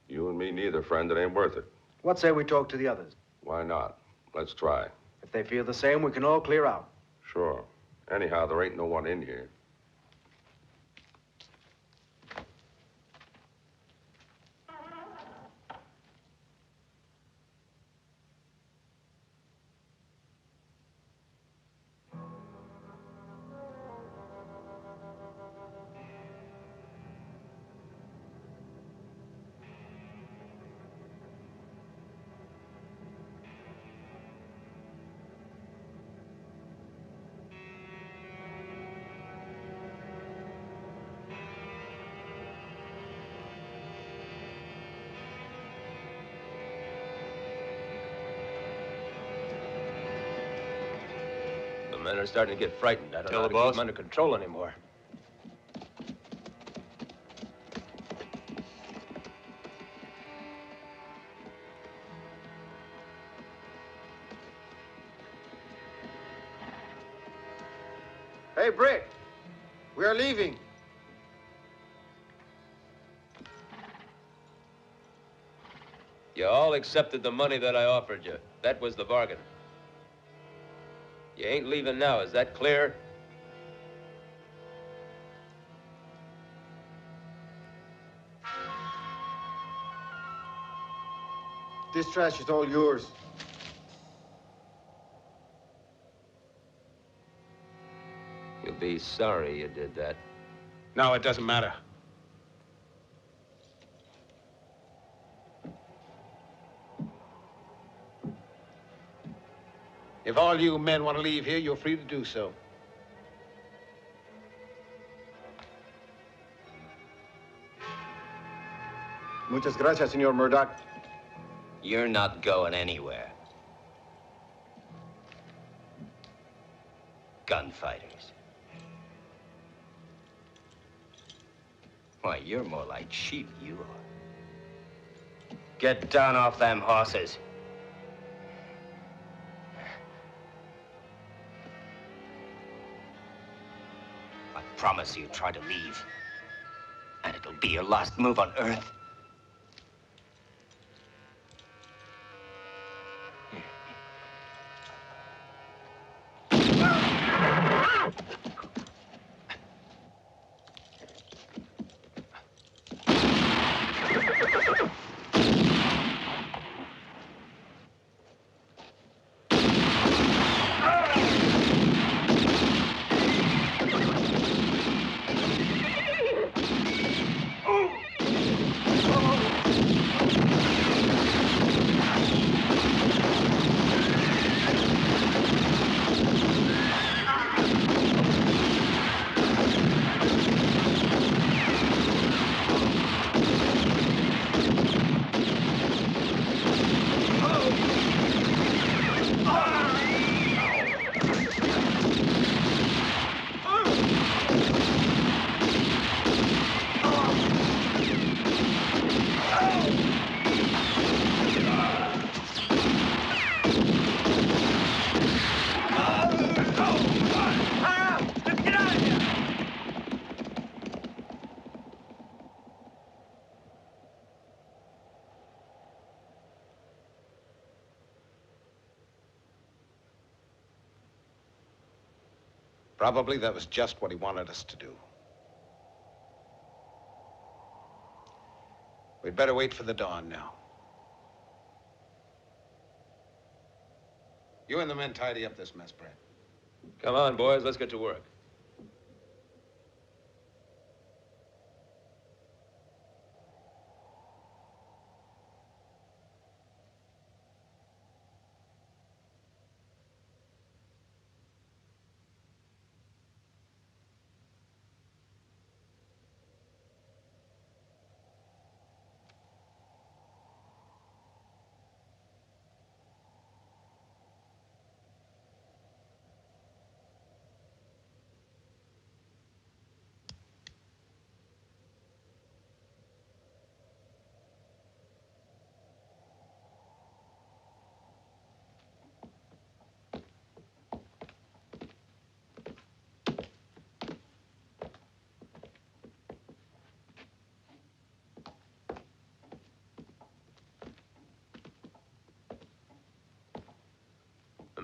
You and me neither, friend. It ain't worth it. What say we talk to the others? Why not? Let's try. If they feel the same, we can all clear out. Sure. Anyhow, there ain't no one in here. The men are starting to get frightened. I don't Tell know how the to keep boss. them under control anymore. Hey, Brick, we are leaving. You all accepted the money that I offered you. That was the bargain. You ain't leaving now, is that clear? This trash is all yours. You'll be sorry you did that. No, it doesn't matter. If all you men want to leave here, you're free to do so. Muchas gracias, Senor Murdoch. You're not going anywhere. Gunfighters. Why, you're more like sheep, you are. Get down off them horses. I promise you, try to leave. And it'll be your last move on Earth. Probably that was just what he wanted us to do. We'd better wait for the dawn now. You and the men tidy up this mess, Brad. Come on, boys, let's get to work.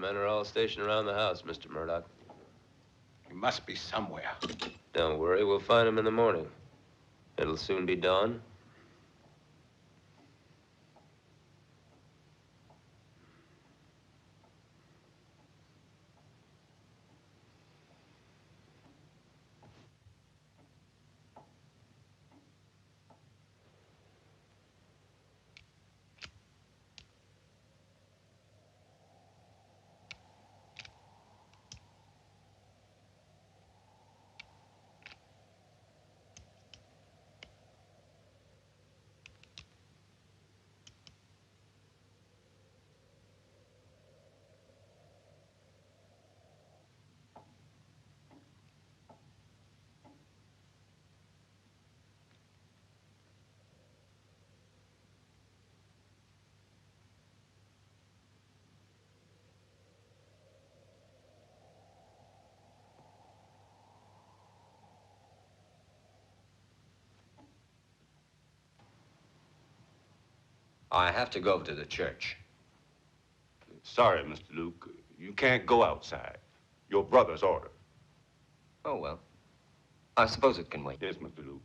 men are all stationed around the house, Mr. Murdoch. He must be somewhere. Don't worry, we'll find him in the morning. It'll soon be dawn. I have to go to the church. Sorry, Mr. Luke. You can't go outside. Your brother's order. Oh, well. I suppose it can wait. Yes, Mr. Luke.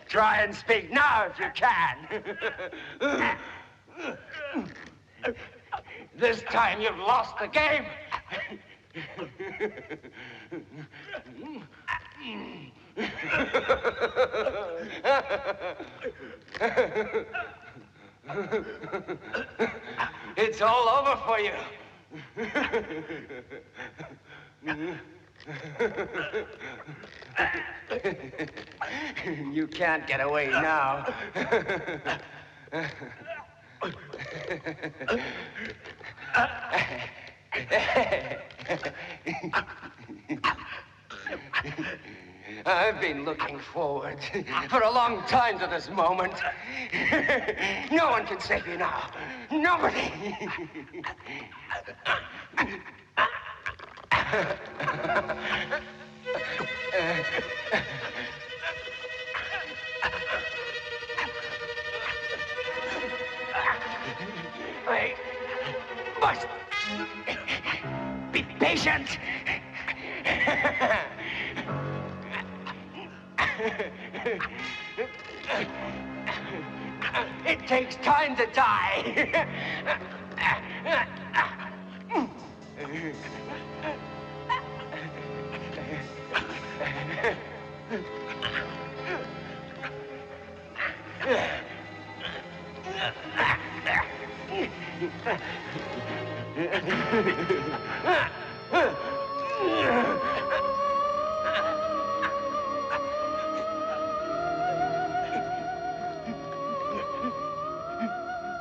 Try and speak now if you can. This time you've lost the game. It's all over for you. You can't get away now. I've been looking forward for a long time to this moment. No one can save you now. Nobody. I must be patient. It takes time to die.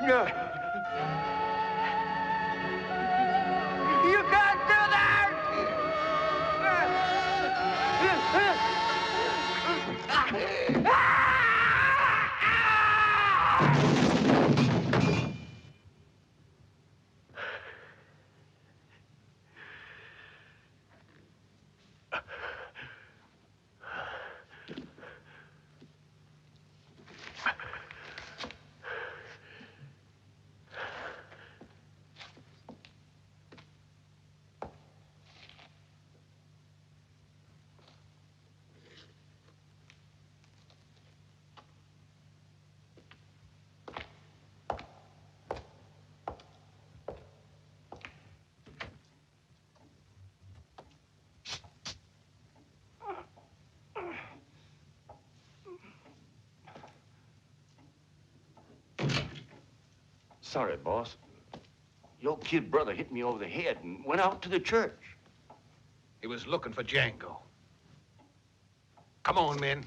No. You can't do that! Sorry, boss. Your kid brother hit me over the head and went out to the church. He was looking for Django. Come on, men.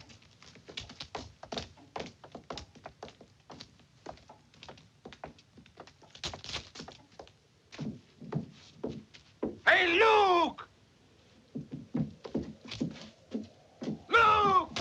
Hey, Luke! Luke!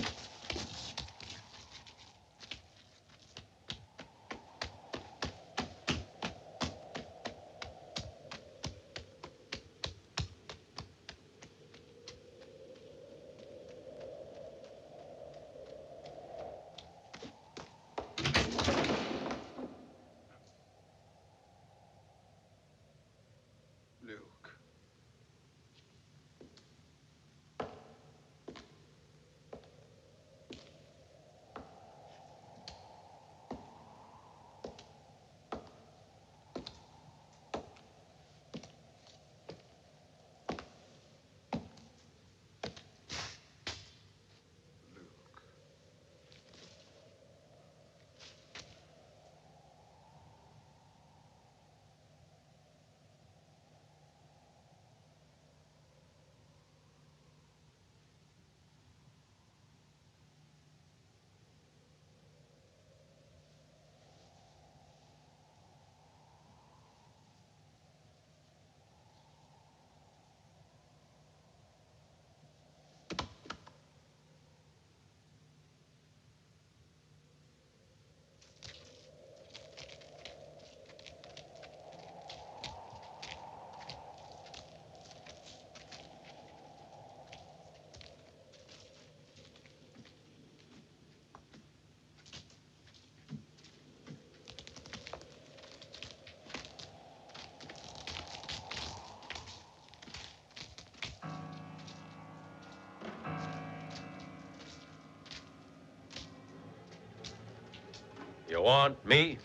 You want me?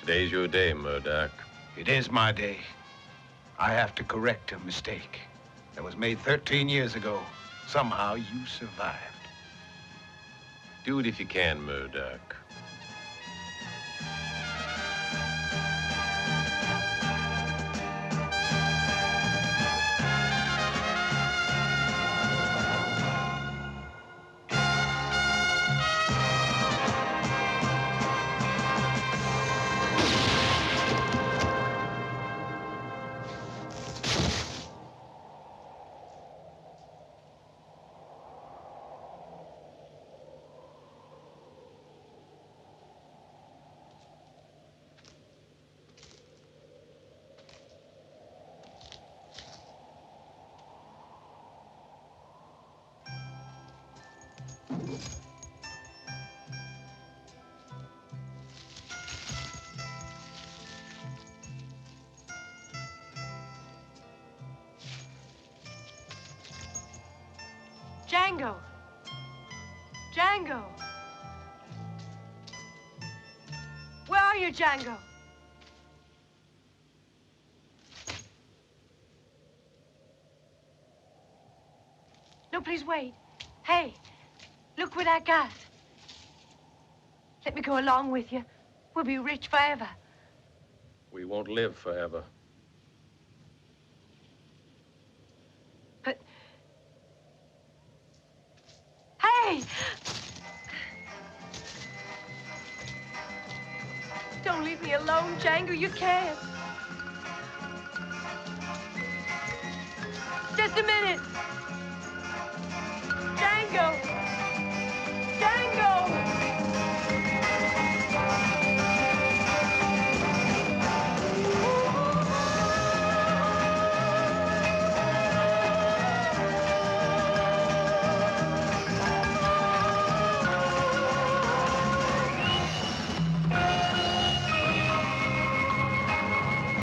Today's your day, Murdoch. It is my day. I have to correct a mistake that was made 13 years ago. Somehow you survived. Do it if you can, Murdoch. Django! Django! Where are you, Django? No, please wait. Hey, look what I got. Let me go along with you. We'll be rich forever. We won't live forever. But... Hey! Don't leave me alone, Django. You can't. Just a minute. Django! Django!